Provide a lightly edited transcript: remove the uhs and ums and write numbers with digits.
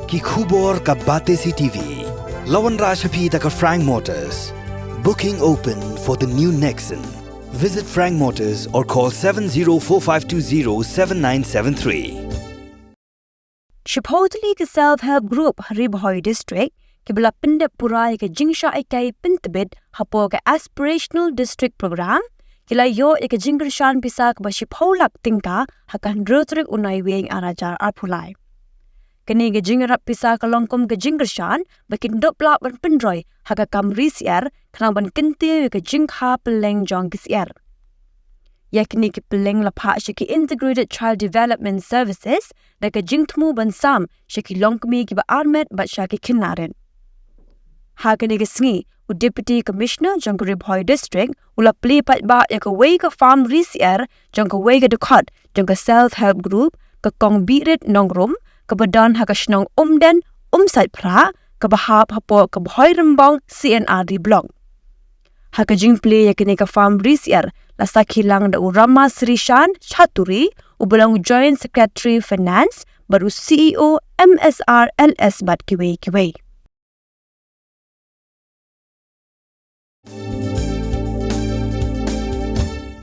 ki khubor ka bate si TV. Lawan Rashapi taka Frank Motors. Booking open for the new Nexon. Visit Frank Motors or call 7045207973. Supposedly the self-help group Haribhoi district kibla Pyndep purai ke Jinghikai Pyntbit hapo ke aspirational district program kila yo ke Jinghiarap Pisa ke bashipolak tingka hakan rotrik unai weng arajar arpulai. Kini ke Jingïarap Pisa ke longkom ke Jinghiarap bakin doplak ban pendroi haka kam risiar kanang ban kentil ke Jingha peleng jong kisiar. Yakni ke peleng lapak syaki integrated child development services dan ke jingtmu ban sam syaki longkmi ki ba armet bat syaki kinarin. Hakani ke sengi u deputy commissioner jong ke Haribhoi district ula pelipat ba ya ke wei ke farm risiar jong ke wei ke dekat jong ke self help group ke kong birit nongrum ke badan haka shnong umden umsat pra ke bahap hapo ke Bhoi rembang CNRD blog. Haka jingple yakini ke farm risiar lasa kilang da urama Srishan Chaturi ubelang joint secretary finance baru CEO MSR LS bat kiwei.